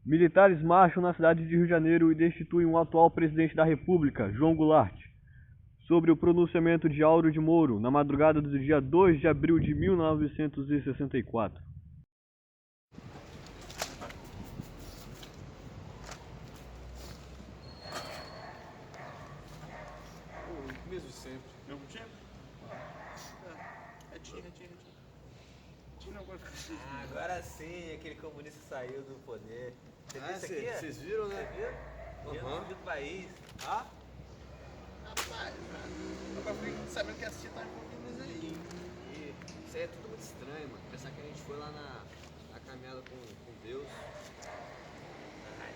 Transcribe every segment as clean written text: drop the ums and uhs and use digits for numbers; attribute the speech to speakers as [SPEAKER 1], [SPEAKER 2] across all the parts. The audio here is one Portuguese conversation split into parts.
[SPEAKER 1] Militares marcham na cidade de Rio de Janeiro e destituem o atual presidente da República, João Goulart, sobre o pronunciamento de Auro de Moro, na madrugada do dia 2 de abril de 1964.
[SPEAKER 2] Mesmo de sempre. Mesmo time? Retinho.
[SPEAKER 3] Agora sim, aquele comunista saiu do poder. Você viu isso aqui?
[SPEAKER 2] Vocês viram, né?
[SPEAKER 3] Você viu? Governo do país.
[SPEAKER 2] Ah? Rapaz, agora fiquei sabendo que a Cia tá envolvida nisso aí.
[SPEAKER 4] E isso aí é tudo muito estranho, mano. Pensar que a gente foi lá na caminhada com Deus.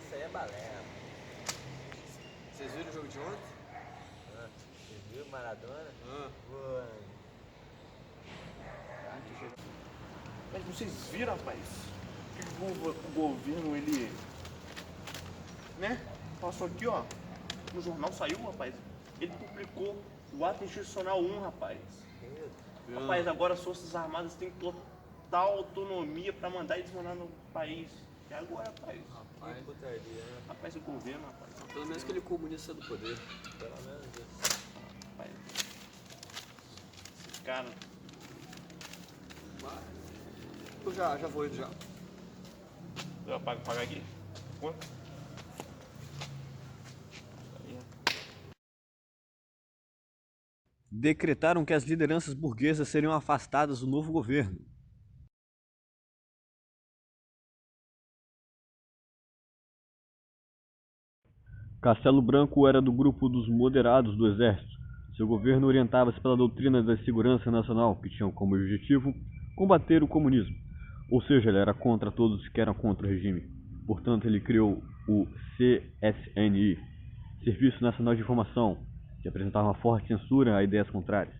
[SPEAKER 3] Isso aí é balela.
[SPEAKER 4] Vocês viram o jogo de ontem?
[SPEAKER 3] Você viu Maradona? Mano.
[SPEAKER 2] Mas vocês viram, rapaz? Que o governo, ele... Né? Passou aqui, ó. No jornal saiu, rapaz. Ele publicou o ato institucional 1, rapaz. Rapaz, agora as Forças Armadas têm total autonomia pra mandar e desmandar no país. E agora, rapaz?
[SPEAKER 3] Que putaria, né?
[SPEAKER 2] Rapaz, o governo, rapaz.
[SPEAKER 4] Pelo menos aquele comunista do poder.
[SPEAKER 3] Pelo menos isso.
[SPEAKER 2] Rapaz. Esse cara...
[SPEAKER 4] Eu já vou indo já.
[SPEAKER 2] Eu pagar aqui? Quanto?
[SPEAKER 1] Decretaram que as lideranças burguesas seriam afastadas do novo governo. Castelo Branco era do grupo dos moderados do exército. Seu governo orientava-se pela doutrina da segurança nacional, que tinha como objetivo combater o comunismo. Ou seja, ele era contra todos que eram contra o regime. Portanto, ele criou o CSNI, Serviço Nacional de Informação, que apresentava uma forte censura a ideias contrárias.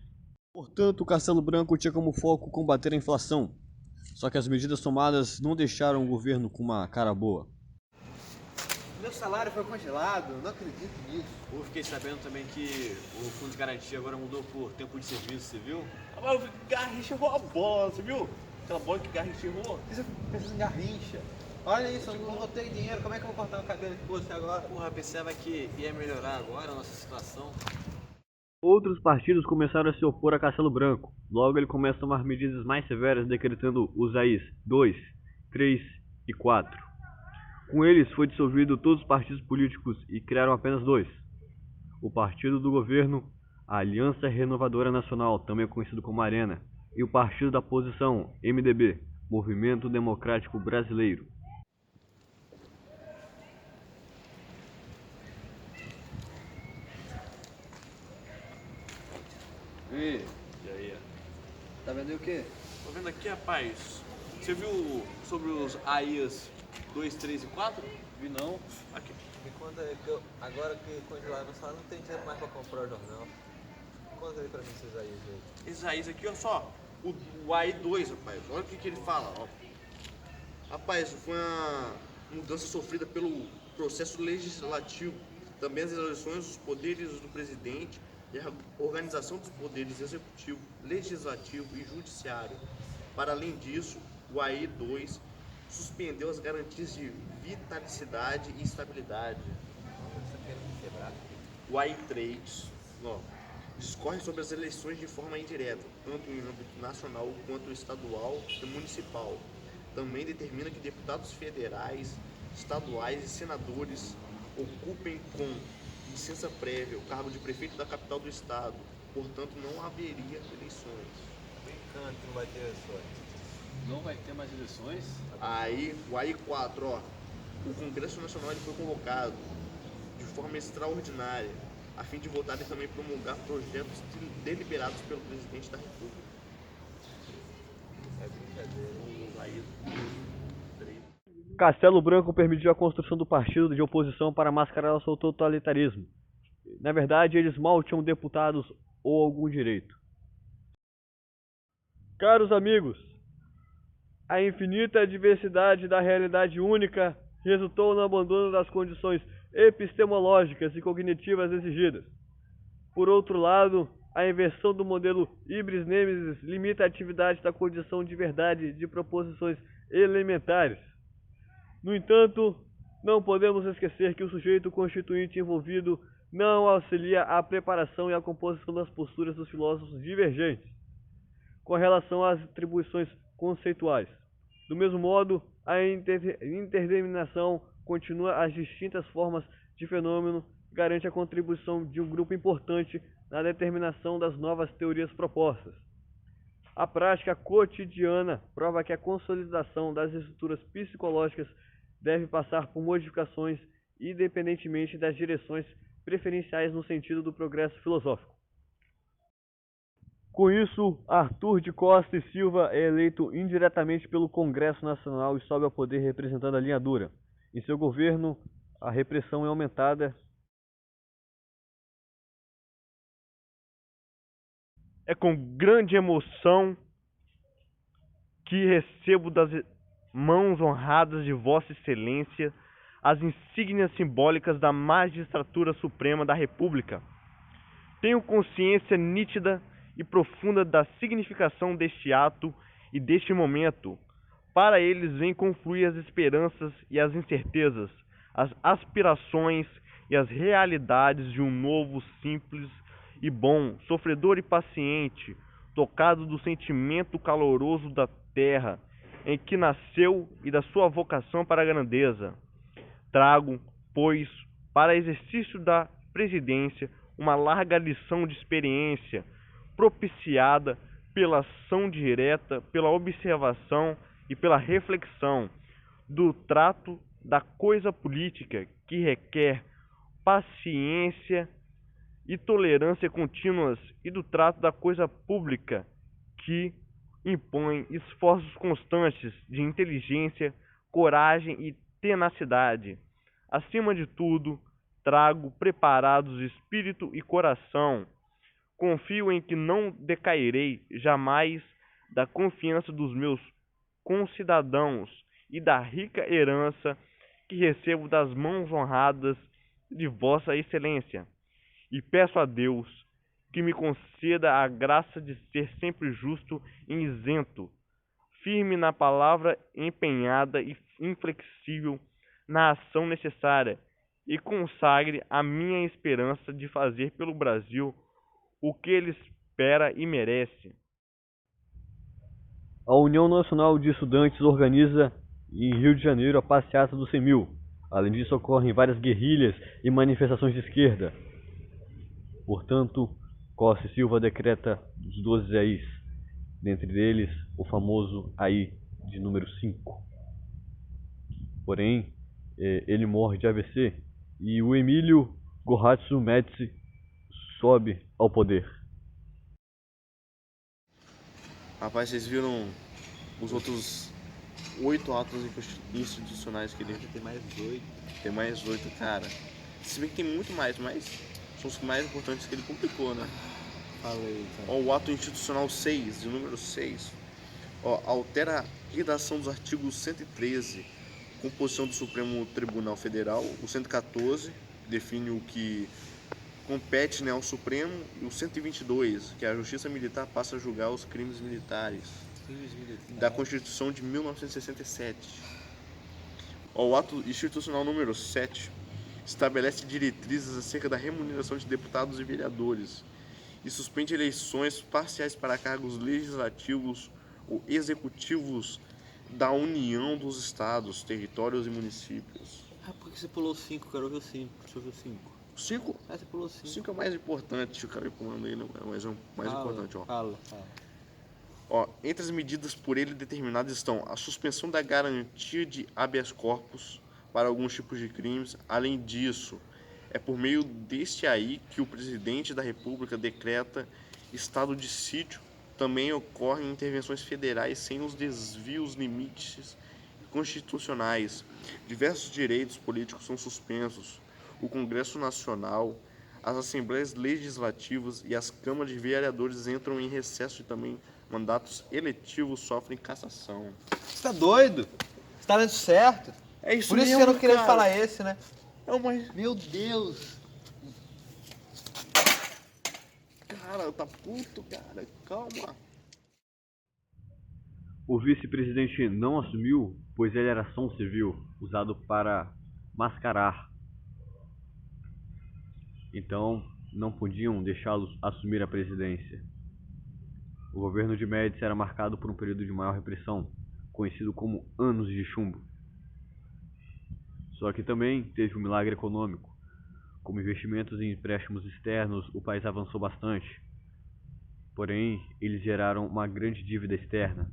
[SPEAKER 1] Portanto, o Castelo Branco tinha como foco combater a inflação. Só que as medidas tomadas não deixaram o governo com uma cara boa.
[SPEAKER 3] Meu salário foi congelado, não acredito nisso.
[SPEAKER 4] Eu fiquei sabendo também que o fundo de garantia agora mudou por tempo de serviço, você viu?
[SPEAKER 2] Rapaz, o Garrincha errou a bola, você viu? Aquela bola que o Garrincha errou.
[SPEAKER 3] Você pensa em Garrincha? Olha isso, eu não tenho dinheiro, como é que eu vou cortar o cabelo com você agora?
[SPEAKER 4] Porra, pensava que ia melhorar agora a nossa situação.
[SPEAKER 1] Outros partidos começaram a se opor a Castelo Branco. Logo ele começa a tomar medidas mais severas, decretando os AIs 2, 3 e 4. Com eles foi dissolvido todos os partidos políticos e criaram apenas dois. O partido do governo, a Aliança Renovadora Nacional, também conhecido como Arena, e o partido da oposição, MDB, Movimento Democrático Brasileiro.
[SPEAKER 4] E aí?
[SPEAKER 3] Tá vendo o quê?
[SPEAKER 2] Tô vendo aqui, rapaz. Você viu sobre os AIs 2, 3 e 4?
[SPEAKER 4] Vi não.
[SPEAKER 2] Aqui.
[SPEAKER 3] Me conta aí, que agora que congelaram meu salário, não tem dinheiro mais pra comprar o jornal. Conta aí pra mim esses aí, gente.
[SPEAKER 2] Esses AIs aqui, ó só. O AI2, rapaz. Olha o que ele fala, ó. Rapaz, foi uma mudança sofrida pelo processo legislativo. Também as eleições dos poderes do presidente e a organização dos poderes executivo, legislativo e judiciário. Para além disso, o AI2 suspendeu as garantias de vitalicidade e estabilidade.
[SPEAKER 3] Você quer me quebrar?
[SPEAKER 2] O AI3 discorre sobre as eleições de forma indireta, tanto em âmbito nacional quanto estadual e municipal. Também determina que deputados federais, estaduais e senadores ocupem com licença prévia o cargo de prefeito da capital do estado. Portanto, não haveria eleições.
[SPEAKER 3] Brincando que não vai ter eleições.
[SPEAKER 4] Não vai ter mais eleições?
[SPEAKER 2] Aí, o AI4, o Congresso Nacional ele foi convocado de forma extraordinária, a fim de votar e também promulgar projetos deliberados pelo presidente da República.
[SPEAKER 3] É brincadeira.
[SPEAKER 1] Castelo Branco permitiu a construção do partido de oposição para mascarar o seu totalitarismo. Na verdade, eles mal tinham deputados ou algum direito. Caros amigos, a infinita diversidade da realidade única resultou no abandono das condições epistemológicas e cognitivas exigidas. Por outro lado, a inversão do modelo híbris nemesis limita a atividade da condição de verdade de proposições elementares. No entanto, Não podemos esquecer que o sujeito constituinte envolvido não auxilia a preparação e a composição das posturas dos filósofos divergentes com relação às atribuições conceituais. Do mesmo modo, a interdeterminação continua as distintas formas de fenômeno garante a contribuição de um grupo importante na determinação das novas teorias propostas. A prática cotidiana prova que a consolidação das estruturas psicológicas deve passar por modificações independentemente das direções preferenciais no sentido do progresso filosófico. Com isso, Arthur de Costa e Silva é eleito indiretamente pelo Congresso Nacional e sobe ao poder representando a linha dura. Em seu governo, a repressão é aumentada.
[SPEAKER 5] É com grande emoção que recebo das mãos honradas de Vossa Excelência as insígnias simbólicas da Magistratura Suprema da República. Tenho consciência nítida e profunda da significação deste ato e deste momento. Para eles vêm confluir as esperanças e as incertezas, as aspirações e as realidades de um novo, simples e bom, sofredor e paciente, tocado do sentimento caloroso da terra em que nasceu e da sua vocação para a grandeza. Trago, pois, para exercício da presidência, uma larga lição de experiência, propiciada pela ação direta, pela observação e pela reflexão do trato da coisa política, que requer paciência e tolerância contínuas, e do trato da coisa pública, que impõe esforços constantes de inteligência, coragem e tenacidade. Acima de tudo, trago preparados espírito e coração. Confio em que não decairei jamais da confiança dos meus concidadãos e da rica herança que recebo das mãos honradas de Vossa Excelência. E peço a Deus que me conceda a graça de ser sempre justo e isento, firme na palavra, empenhada e inflexível na ação necessária, e consagre a minha esperança de fazer pelo Brasil o que ele espera e merece.
[SPEAKER 1] A União Nacional de Estudantes organiza em Rio de Janeiro a Passeata dos 100 mil. Além disso, ocorrem várias guerrilhas e manifestações de esquerda. Portanto, Costa e Silva decreta os 12 AIs, dentre eles o famoso AI de número 5. Porém, ele morre de AVC e o Emílio Gohatsu Médici sobe ao poder.
[SPEAKER 2] Rapaz, vocês viram os outros 8 atos institucionais que ele...
[SPEAKER 3] Tem mais 8.
[SPEAKER 2] Tem mais 8, cara. Se bem que tem muito mais, mas são os mais importantes que ele publicou, né?
[SPEAKER 3] Falei, cara.
[SPEAKER 2] Ó, o ato institucional 6, de número 6, ó, altera a redação dos artigos 113, composição do Supremo Tribunal Federal, o 114, define o que compete, né, ao Supremo, e o 122, que a Justiça Militar passa a julgar os crimes militares, da Constituição de 1967. Ó, o ato institucional número 7 estabelece diretrizes acerca da remuneração de deputados e vereadores e suspende eleições parciais para cargos legislativos ou executivos da União dos Estados, territórios e municípios.
[SPEAKER 3] Ah, por que você pulou 5? Quero ver o 5. Deixa eu ver o 5.
[SPEAKER 2] 5?
[SPEAKER 3] Ah, você pulou 5.
[SPEAKER 2] 5 é o mais importante, o cara pulando aí, não é o mais importante, ó.
[SPEAKER 3] Fala.
[SPEAKER 2] Ó, entre as medidas por ele determinadas estão a suspensão da garantia de habeas corpus para alguns tipos de crimes. Além disso, é por meio deste aí que o presidente da República decreta estado de sítio. Também ocorrem intervenções federais sem os desvios limites constitucionais. Diversos direitos políticos são suspensos. O Congresso Nacional, as Assembleias Legislativas e as Câmaras de Vereadores entram em recesso e também mandatos eletivos sofrem cassação.
[SPEAKER 3] Você tá doido? Você tá lendo certo?
[SPEAKER 2] É isso
[SPEAKER 3] Por isso
[SPEAKER 2] mesmo,
[SPEAKER 3] que eu não queria
[SPEAKER 2] cara.
[SPEAKER 3] falar esse, né?
[SPEAKER 2] É o mais...
[SPEAKER 3] Meu Deus!
[SPEAKER 2] Cara, tá puto, cara. Calma.
[SPEAKER 1] O vice-presidente não assumiu, pois ele era som civil, usado para mascarar. Então, não podiam deixá-los assumir a presidência. O governo de Médici era marcado por um período de maior repressão, conhecido como Anos de Chumbo. Só que também teve um milagre econômico. Como investimentos em empréstimos externos, o país avançou bastante. Porém, eles geraram uma grande dívida externa.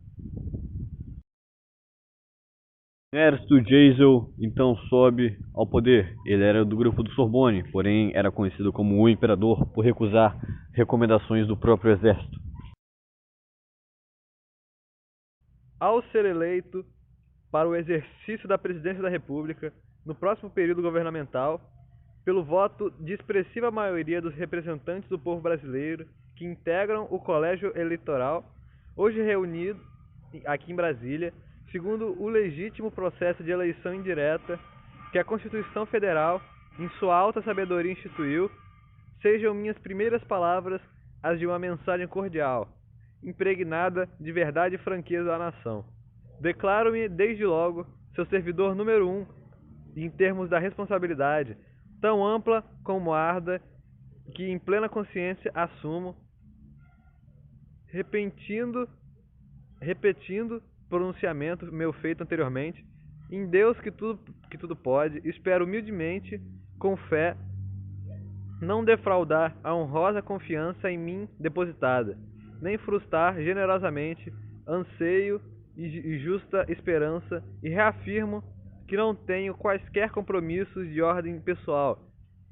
[SPEAKER 1] Ernesto Geisel então sobe ao poder. Ele era do grupo do Sorbonne, porém era conhecido como o imperador por recusar recomendações do próprio exército.
[SPEAKER 5] Ao ser eleito para o exercício da presidência da República, no próximo período governamental, pelo voto de expressiva maioria dos representantes do povo brasileiro que integram o Colégio Eleitoral, hoje reunido aqui em Brasília, segundo o legítimo processo de eleição indireta que a Constituição Federal, em sua alta sabedoria, instituiu, sejam minhas primeiras palavras as de uma mensagem cordial, impregnada de verdade e franqueza à nação. Declaro-me, desde logo, seu servidor número 1, em termos da responsabilidade, tão ampla como árda, que em plena consciência assumo, repetindo pronunciamento meu feito anteriormente, em Deus que tudo pode, espero humildemente, com fé, não defraudar a honrosa confiança em mim depositada, nem frustrar generosamente anseio e justa esperança, e reafirmo que não tenho quaisquer compromissos de ordem pessoal,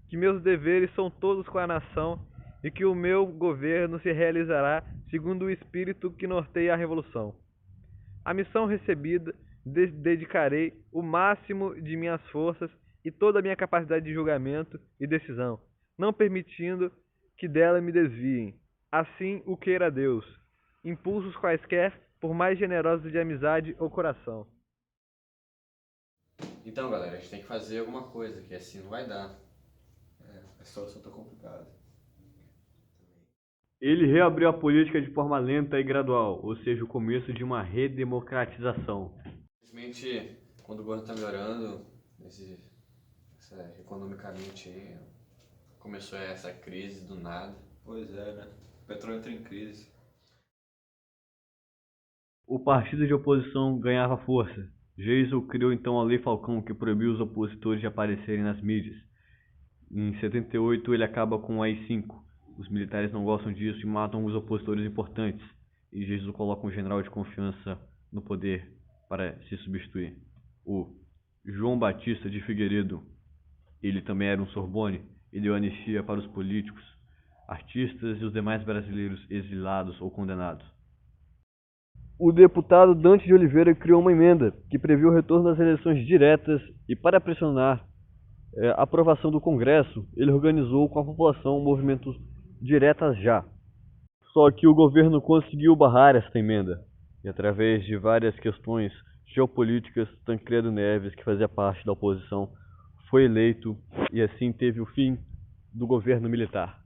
[SPEAKER 5] que meus deveres são todos com a nação e que o meu governo se realizará segundo o espírito que norteia a revolução. A missão recebida, dedicarei o máximo de minhas forças e toda a minha capacidade de julgamento e decisão, não permitindo que dela me desviem. Assim o queira Deus. Impulsos quaisquer, por mais generosos de amizade ou coração.
[SPEAKER 4] Então, galera, a gente tem que fazer alguma coisa, que assim não vai dar.
[SPEAKER 3] A situação tá complicada.
[SPEAKER 1] Ele reabriu a política de forma lenta e gradual, ou seja, o começo de uma redemocratização.
[SPEAKER 4] Infelizmente, quando o governo tá melhorando, economicamente aí, começou essa crise do nada.
[SPEAKER 3] Pois é, né? O petróleo entra em crise.
[SPEAKER 1] O partido de oposição ganhava força. Geisel criou então a Lei Falcão, que proibiu os opositores de aparecerem nas mídias. Em 78 ele acaba com o AI-5. Os militares não gostam disso e matam os opositores importantes. E Geisel coloca um general de confiança no poder para se substituir. O João Batista de Figueiredo, ele também era um Sorbonne, e deu anistia para os políticos, artistas e os demais brasileiros exilados ou condenados. O deputado Dante de Oliveira criou uma emenda que previu o retorno das eleições diretas e, para pressionar a aprovação do Congresso, ele organizou com a população movimentos diretas já. Só que o governo conseguiu barrar esta emenda e, através de várias questões geopolíticas, Tancredo Neves, que fazia parte da oposição, foi eleito e assim teve o fim do governo militar.